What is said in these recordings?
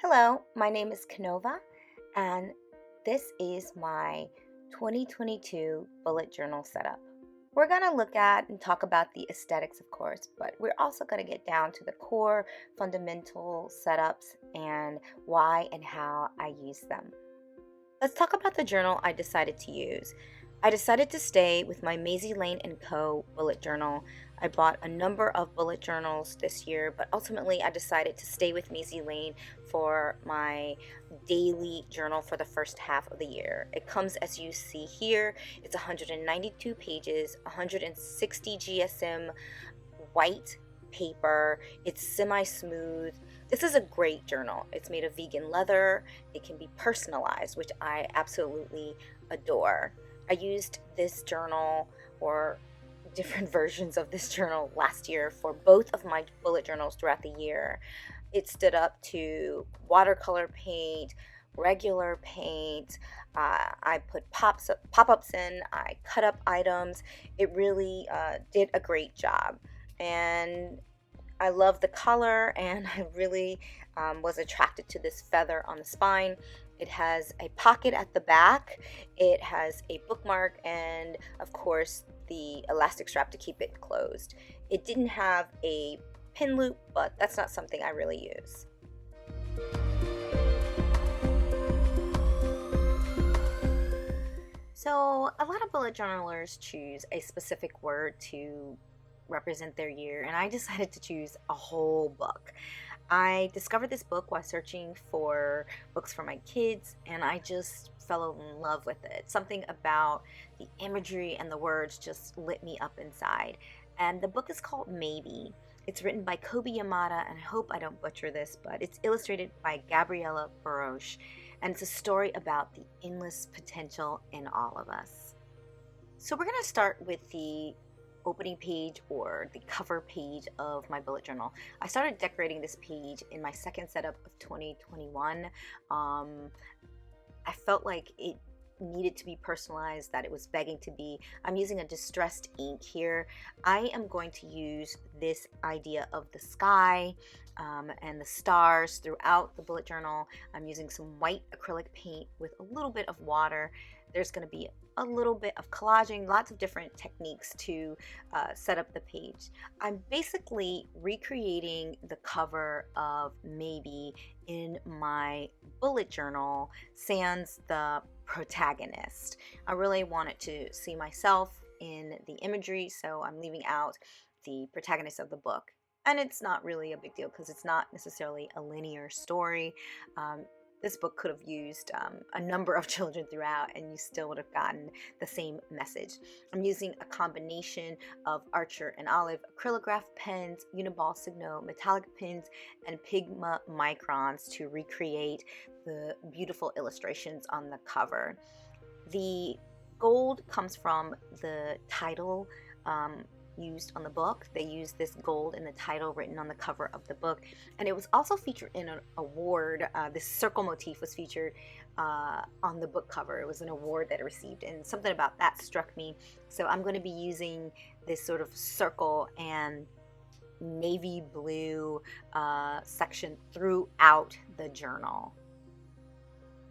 Hello, my name is Kanova, and this is my 2022 bullet journal setup. We're going to look at and talk about the aesthetics, of course, but we're also going to get down to the core fundamental setups and why and how I use them. Let's talk about the journal I decided to use. I decided to stay with my Maisie Lane Co bullet journal. I bought a number of bullet journals this year, but ultimately I decided to stay with Maisie Lane for my daily journal for the first half of the year. It comes as you see here. It's 192 pages, 160 GSM white paper. It's semi-smooth. This is a great journal. It's made of vegan leather. It can be personalized, which I absolutely adore. I used this journal or different versions of this journal last year for both of my bullet journals throughout the year. It stood up to watercolor paint, regular paint. I put pop-ups in. I cut up items. It really did a great job. And I love the color, and I really was attracted to this feather on the spine. It has a pocket at the back, it has a bookmark, and of course the elastic strap to keep it closed. It didn't have a pin loop, but that's not something I really use. So a lot of bullet journalers choose a specific word to represent their year, and I decided to choose a whole book. I discovered this book while searching for books for my kids, and I just fell in love with it. Something about the imagery and the words just lit me up inside. And the book is called Maybe. It's written by Kobi Yamada, and I hope I don't butcher this, but it's illustrated by Gabriella Barouch, and it's a story about the endless potential in all of us. So we're going to start with the opening page or the cover page of my bullet journal. I started decorating this page in my second setup of 2021. I felt like it needed to be personalized, that it was begging to be. I'm using a distressed ink here. I am going to use this idea of the sky and the stars throughout the bullet journal. I'm using some white acrylic paint with a little bit of water. There's going to be a little bit of collaging, lots of different techniques to set up the page. I'm basically recreating the cover of Maybe in my bullet journal, sans the protagonist. I really wanted to see myself in the imagery, so I'm leaving out the protagonist of the book. And it's not really a big deal because it's not necessarily a linear story. This book could have used a number of children throughout, and you still would have gotten the same message. I'm using a combination of Archer and Olive Acrylograph pens, Uniball Signo-Metallic pens, and Pigma Microns to recreate the beautiful illustrations on the cover. The gold comes from the title used on the book. They used this gold in the title written on the cover of the book, and it was also featured in an award. This circle motif was featured on the book cover. It was an award that it received, and something about that struck me. So I'm going to be using this sort of circle and navy blue section throughout the journal.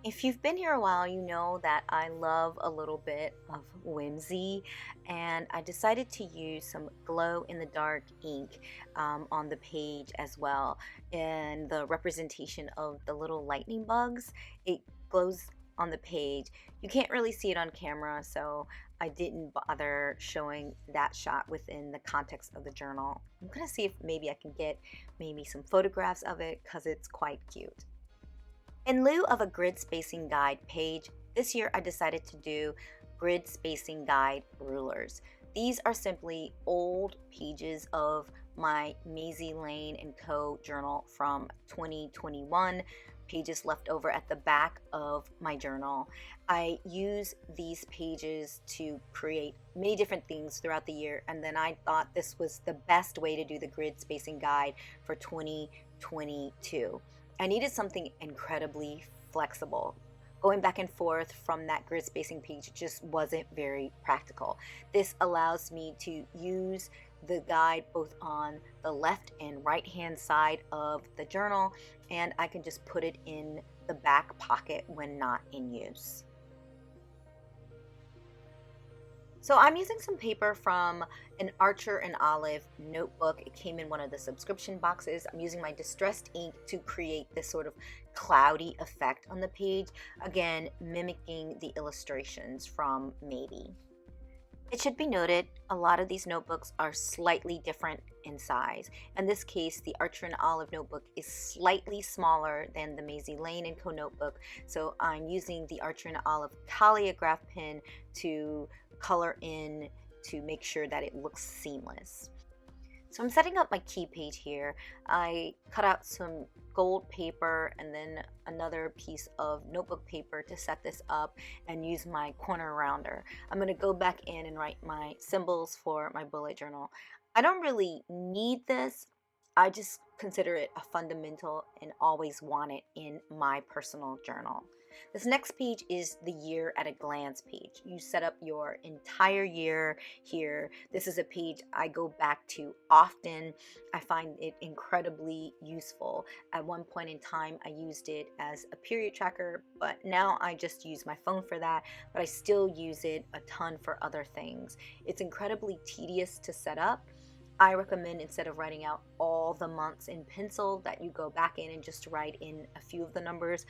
If you've been here a while, you know that I love a little bit of whimsy, and I decided to use some glow-in-the-dark ink on the page as well. And the representation of the little lightning bugs, it glows on the page. You can't really see it on camera, so I didn't bother showing that shot within the context of the journal. I'm going to see if maybe I can get maybe some photographs of it because it's quite cute. In lieu of a grid spacing guide page, this year I decided to do grid spacing guide rulers. These are simply old pages of my Maisie Lane Co journal from 2021, pages left over at the back of my journal. I use these pages to create many different things throughout the year, and then I thought this was the best way to do the grid spacing guide for 2022. I needed something incredibly flexible. Going back and forth from that grid spacing page just wasn't very practical. This allows me to use the guide both on the left and right hand side of the journal, and I can just put it in the back pocket when not in use. So I'm using some paper from an Archer and Olive notebook. It came in one of the subscription boxes. I'm using my distressed ink to create this sort of cloudy effect on the page, again mimicking the illustrations from Maybe. It should be noted, a lot of these notebooks are slightly different in size. In this case, the Archer and Olive notebook is slightly smaller than the Maisie Lane Co notebook, so I'm using the Archer and Olive Calliograph pen to color in to make sure that it looks seamless. So I'm setting up my key page here. I cut out some gold paper and then another piece of notebook paper to set this up and use my corner rounder. I'm going to go back in and write my symbols for my bullet journal. I don't really need this. I just consider it a fundamental and always want it in my personal journal. This next page is the year at a glance page. You set up your entire year here. This is a page I go back to often. I find it incredibly useful. At one point in time, I used it as a period tracker, but now I just use my phone for that, but I still use it a ton for other things. It's incredibly tedious to set up. I recommend, instead of writing out all the months in pencil, that you go back in and just write in a few of the numbers.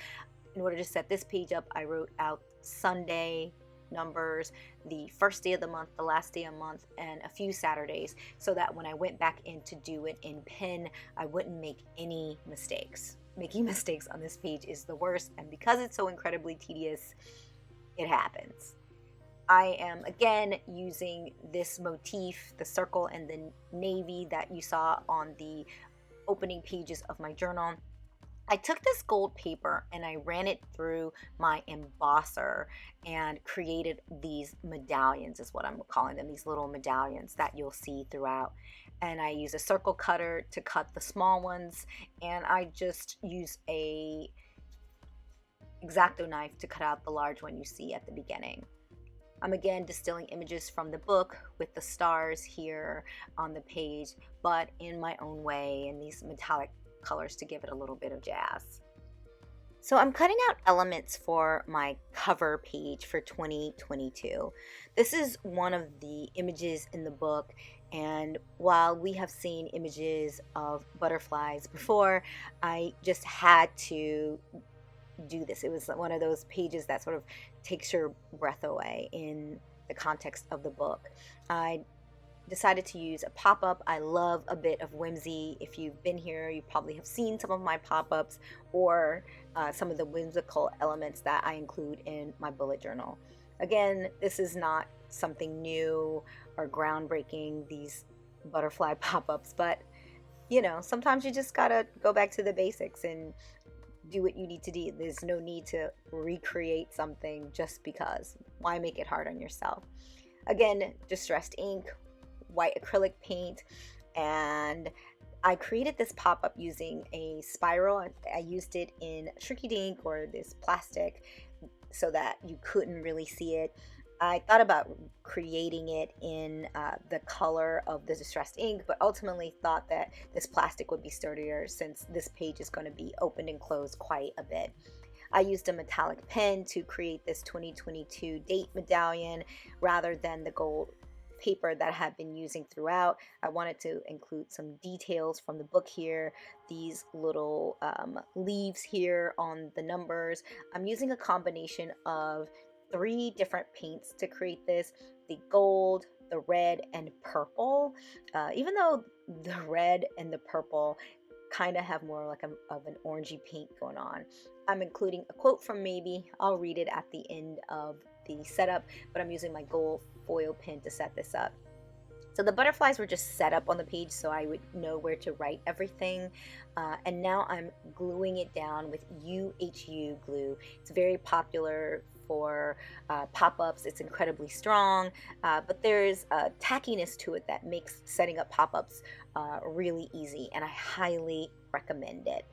In order to set this page up, I wrote out Sunday numbers, the first day of the month, the last day of the month, and a few Saturdays, so that when I went back in to do it in pen, I wouldn't make any mistakes. Making mistakes on this page is the worst, and because it's so incredibly tedious, it happens. I am again using this motif, the circle and the navy that you saw on the opening pages of my journal. I took this gold paper and I ran it through my embosser and created these medallions, is what I'm calling them, these little medallions that you'll see throughout. And I use a circle cutter to cut the small ones, and I just use a X-Acto knife to cut out the large one you see at the beginning. I'm again distilling images from the book with the stars here on the page, but in my own way, in these metallic colors to give it a little bit of jazz. So I'm cutting out elements for my cover page for 2022. This is one of the images in the book, and while we have seen images of butterflies before, I just had to do this. It was one of those pages that sort of takes your breath away in the context of the book. I decided to use a pop-up. I love a bit of whimsy. If you've been here, you probably have seen some of my pop-ups or some of the whimsical elements that I include in my bullet journal. Again, this is not something new or groundbreaking, these butterfly pop-ups, but you know, sometimes you just gotta go back to the basics and do what you need to do. There's no need to recreate something just because. Why make it hard on yourself? Again, distressed ink, white acrylic paint, and I created this pop-up using a spiral. I used it in Shrinky Dink or this plastic so that you couldn't really see it. I thought about creating it in the color of the distressed ink, but ultimately thought that this plastic would be sturdier since this page is going to be opened and closed quite a bit. I used a metallic pen to create this 2022 date medallion rather than the gold paper that I have been using throughout. I wanted to include some details from the book here, these little leaves here on the numbers. I'm using a combination of 3 different paints to create this: the gold, the red, and purple. Even though the red and the purple kind of have more like of an orangey paint going on. I'm including a quote from Maybe. I'll read it at the end of the setup, but I'm using my gold foil pen to set this up. So the butterflies were just set up on the page so I would know where to write everything. And now I'm gluing it down with UHU glue. It's very popular for pop-ups. It's incredibly strong, but there's a tackiness to it that makes setting up pop-ups really easy, and I highly recommend it.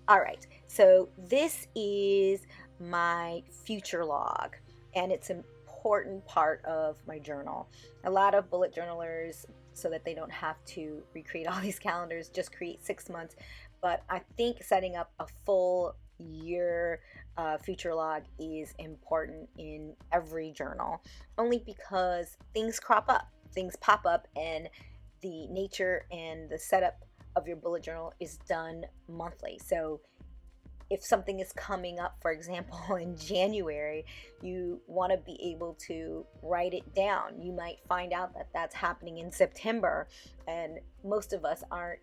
All right, so this is my future log, and it's an important part of my journal. A lot of bullet journalers so that they don't have to recreate all these calendars, just create 6 months. But I think setting up a full year future log is important in every journal, only because things crop up, things pop up, and the nature and the setup of your bullet journal is done monthly. So if something is coming up, for example, in January, you want to be able to write it down. You might find out that that's happening in September, and most of us aren't,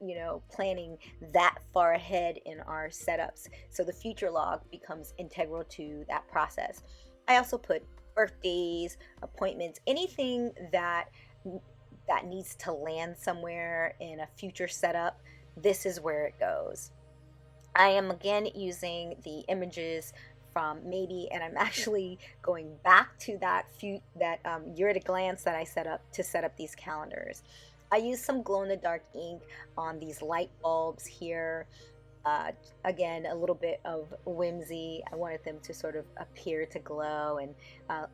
planning that far ahead in our setups. So the future log becomes integral to that process. I also put birthdays, appointments, anything that needs to land somewhere in a future setup. This is where it goes. I am again using the images from Maybe, and I'm actually going back to that year at a glance that I set up to set up these calendars. I used some glow-in-the-dark ink on these light bulbs here. Again, a little bit of whimsy. I wanted them to sort of appear to glow and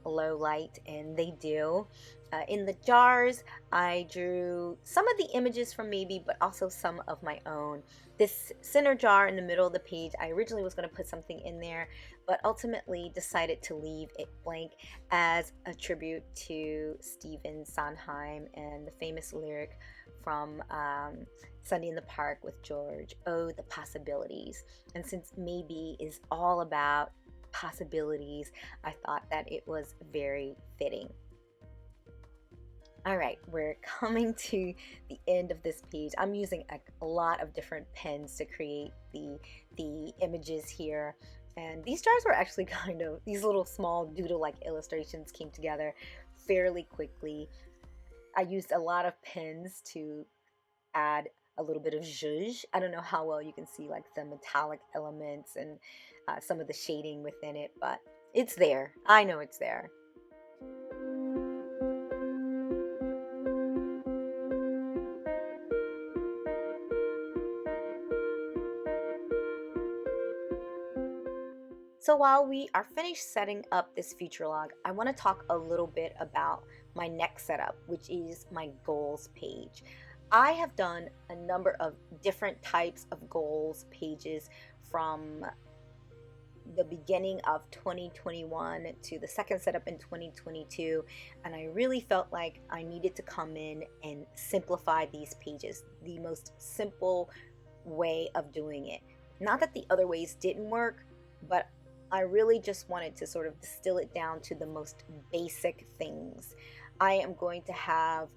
low light, and they do. In the jars, I drew some of the images from Maybe, but also some of my own. This center jar in the middle of the page, I originally was going to put something in there, but ultimately decided to leave it blank as a tribute to Stephen Sondheim and the famous lyric from Sunday in the Park with George, "Oh, the possibilities." And since Maybe is all about possibilities, I thought that it was very fitting. All right, we're coming to the end of this page. I'm using a lot of different pens to create the images here. And these jars were actually these little small doodle-like illustrations came together fairly quickly. I used a lot of pens to add a little bit of zhuzh. I don't know how well you can see like the metallic elements and some of the shading within it, but it's there. I know it's there. So while we are finished setting up this future log, I want to talk a little bit about my next setup, which is my goals page. I have done a number of different types of goals pages from the beginning of 2021 to the second setup in 2022, and I really felt like I needed to come in and simplify these pages, the most simple way of doing it. Not that the other ways didn't work, but I really just wanted to sort of distill it down to the most basic things. I am going to have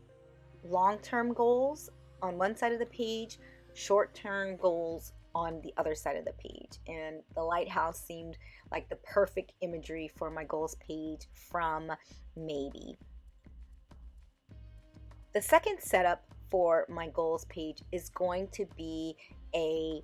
long-term goals on one side of the page, short-term goals on the other side of the page. And the lighthouse seemed like the perfect imagery for my goals page from Maybe. The second setup for my goals page is going to be a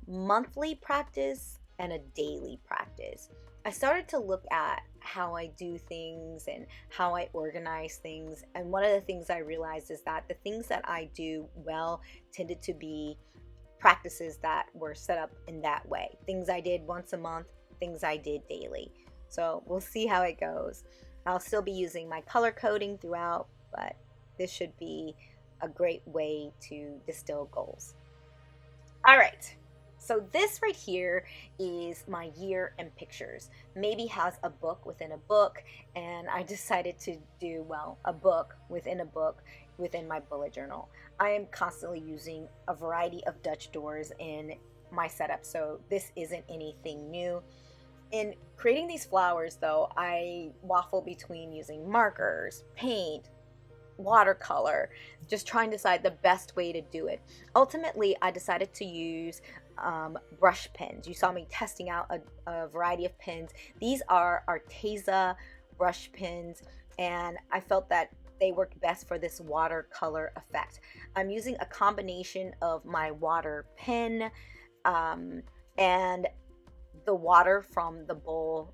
monthly practice and a daily practice. I started to look at how I do things and how I organize things, and one of the things I realized is that the things that I do well tended to be practices that were set up in that way. Things I did once a month, things I did daily. So we'll see how it goes. I'll still be using my color coding throughout, but this should be a great way to distill goals. All right. So this right here is my year in pictures. Maybe has a book within a book, and I decided to do, well, a book within my bullet journal. I am constantly using a variety of Dutch doors in my setup, so this isn't anything new. In creating these flowers, though, I waffle between using markers, paint, watercolor, just trying to decide the best way to do it. Ultimately, I decided to use brush pens. You saw me testing out a variety of pens. These are Arteza brush pens, and I felt that they worked best for this watercolor effect. I'm using a combination of my water pen and the water from the bowl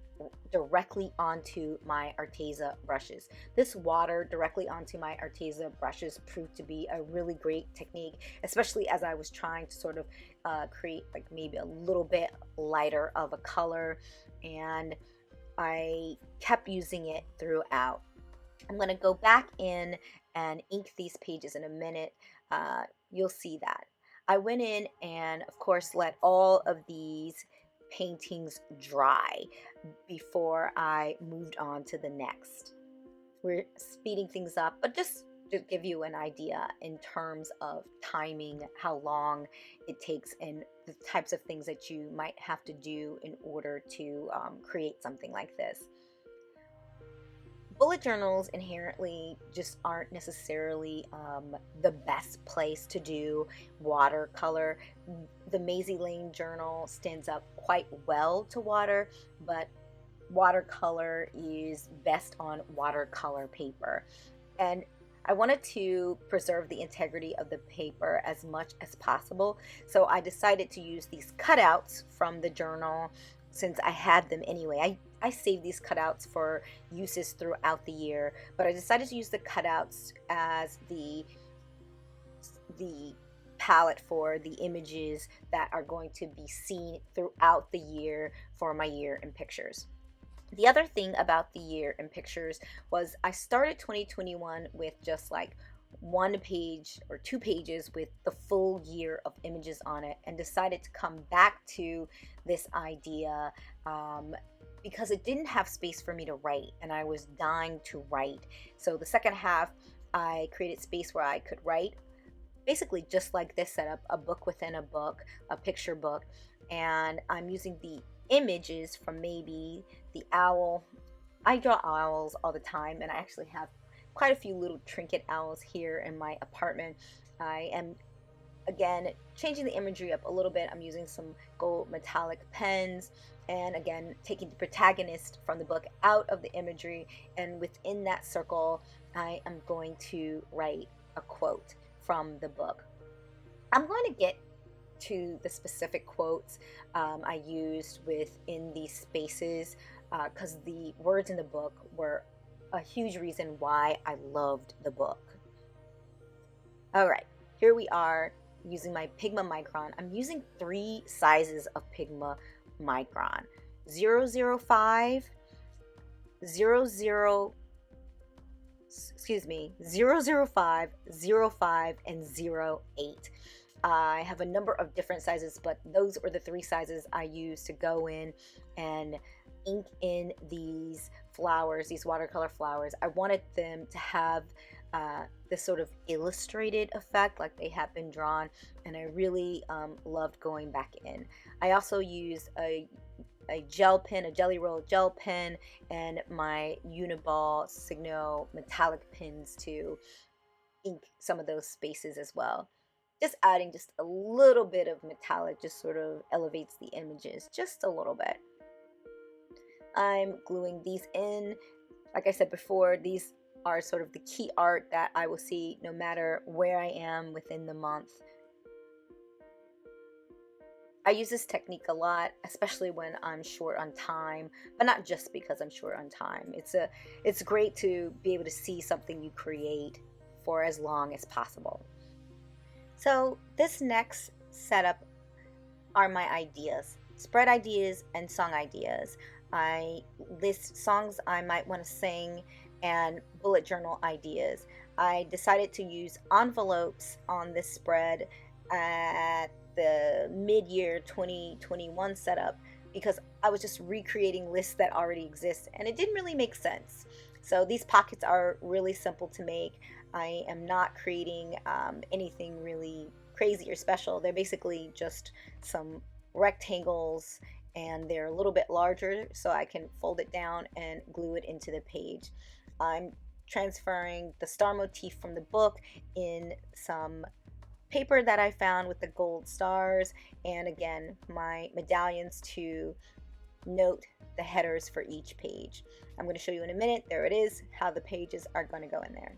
directly onto my Arteza brushes. This water directly onto my Arteza brushes proved to be a really great technique, especially as I was trying to sort of create like maybe a little bit lighter of a color, and I kept using it throughout. I'm going to go back in and ink these pages in a minute, you'll see that. I went in and, of course, let all of these paintings dry before I moved on to the next. We're speeding things up, but just to give you an idea in terms of timing, how long it takes, and the types of things that you might have to do in order to create something like this. Bullet journals inherently just aren't necessarily the best place to do watercolor. The Maisie Lane journal stands up quite well to water, but watercolor is best on watercolor paper. And I wanted to preserve the integrity of the paper as much as possible, so I decided to use these cutouts from the journal since I had them anyway. I saved these cutouts for uses throughout the year, but I decided to use the cutouts as the palette for the images that are going to be seen throughout the year for my year in pictures. The other thing about the year in pictures was I started 2021 with just like 1 page or 2 pages with the full year of images on it, and decided to come back to this idea because it didn't have space for me to write, and I was dying to write. So the second half, I created space where I could write, basically just like this setup, a book within a book, a picture book, and I'm using the images from maybe the owl. I draw owls all the time, and I actually have quite a few little trinket owls here in my apartment. I am again changing the imagery up a little bit. I'm using some gold metallic pens, and again taking the protagonist from the book out of the imagery, and within that circle I am going to write a quote from the book. I'm going to get to the specific quotes I used within these spaces because the words in the book were a huge reason why I loved the book. All right, here we are using my Pigma Micron. I'm using 3 sizes of Pigma Micron: 005, 005, 05, and 08. I have a number of different sizes, but those were the 3 sizes I used to go in and ink in these flowers, these watercolor flowers. I wanted them to have this sort of illustrated effect like they have been drawn, and I really loved going back in. I also used a gel pen, a jelly roll gel pen, and my Uniball Signo-Metallic pens to ink some of those spaces as well. Just adding just a little bit of metallic just sort of elevates the images just a little bit. I'm gluing these in. Like I said before, these are sort of the key art that I will see no matter where I am within the month. I use this technique a lot, especially when I'm short on time, but not just because I'm short on time. It's great to be able to see something you create for as long as possible. So this next setup are my ideas, spread ideas and song ideas. I list songs I might want to sing and bullet journal ideas. I decided to use envelopes on this spread at the mid-year 2021 setup because I was just recreating lists that already exist, and it didn't really make sense. So these pockets are really simple to make. I am not creating anything really crazy or special. They're basically just some rectangles, and they're a little bit larger so I can fold it down and glue it into the page. I'm transferring the star motif from the book in some paper that I found with the gold stars, and again my medallions to note the headers for each page. I'm going to show you in a minute, there it is, how the pages are going to go in there.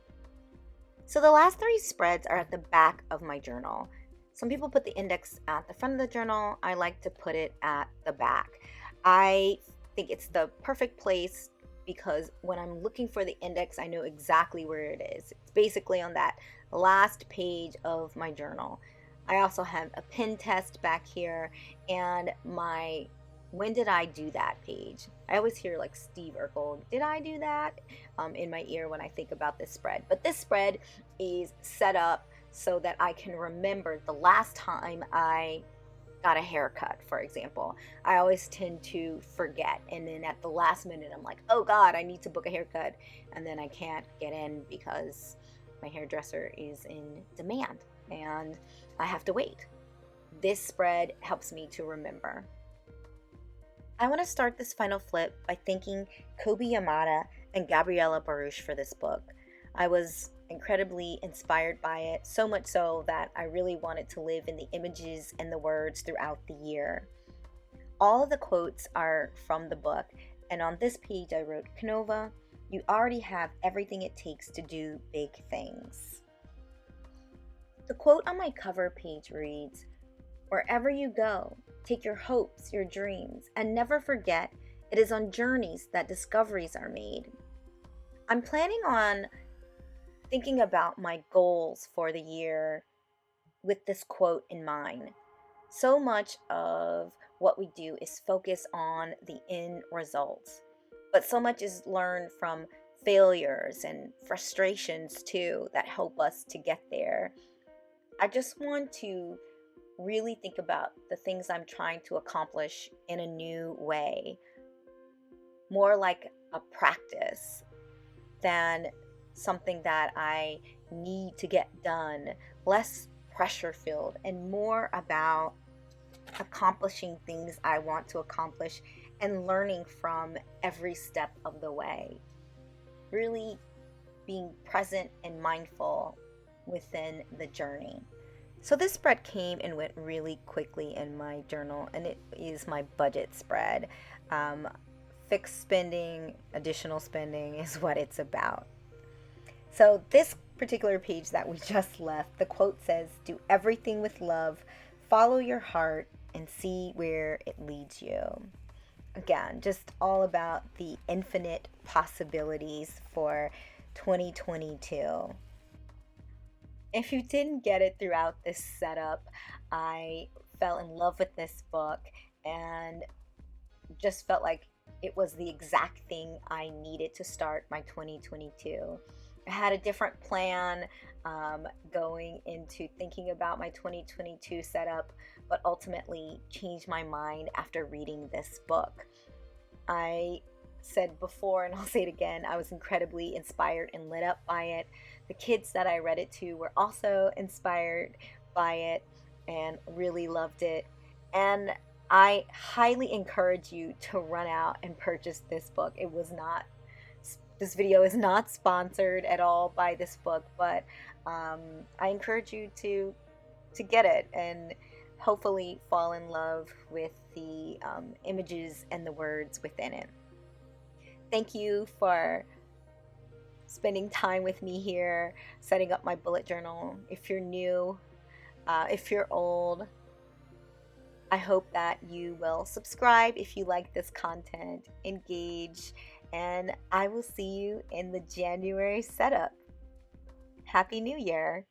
So the last 3 spreads are at the back of my journal. Some people put the index at the front of the journal. I like to put it at the back. I think it's the perfect place because when I'm looking for the index, I know exactly where it is. It's basically on that last page of my journal. I also have a pen test back here, and my when did I do that page? I always hear like Steve Urkel, did I do that? In my ear when I think about this spread. But this spread is set up so that I can remember the last time I got a haircut, for example. I always tend to forget, and then at the last minute I'm like, oh God, I need to book a haircut, and then I can't get in because my hairdresser is in demand and I have to wait. This spread helps me to remember. I want to start this final flip by thanking Kobi Yamada and Gabriella Barouch for this book. I was incredibly inspired by it, so much so that I really wanted to live in the images and the words throughout the year. All of the quotes are from the book, and on this page I wrote, Kanova, you already have everything it takes to do big things. The quote on my cover page reads, wherever you go, take your hopes, your dreams, and never forget it is on journeys that discoveries are made. I'm planning on thinking about my goals for the year with this quote in mind. So much of what we do is focus on the end results, but so much is learned from failures and frustrations too that help us to get there. I just want to really think about the things I'm trying to accomplish in a new way, more like a practice than something that I need to get done, less pressure filled and more about accomplishing things I want to accomplish and learning from every step of the way. Really being present and mindful within the journey. So this spread came and went really quickly in my journal, and it is my budget spread. Fixed spending, additional spending is what it's about. So this particular page that we just left, the quote says, do everything with love, follow your heart, and see where it leads you. Again, just all about the infinite possibilities for 2022. If you didn't get it throughout this setup, I fell in love with this book and just felt like it was the exact thing I needed to start my 2022. I had a different plan going into thinking about my 2022 setup, but ultimately changed my mind after reading this book. I said before, and I'll say it again, I was incredibly inspired and lit up by it. The kids that I read it to were also inspired by it and really loved it. And I highly encourage you to run out and purchase this book. This video is not sponsored at all by this book, but I encourage you to get it and hopefully fall in love with the images and the words within it. Thank you for spending time with me here, setting up my bullet journal. If you're new, if you're old, I hope that you will subscribe if you like this content, engage, and I will see you in the January setup. Happy New Year!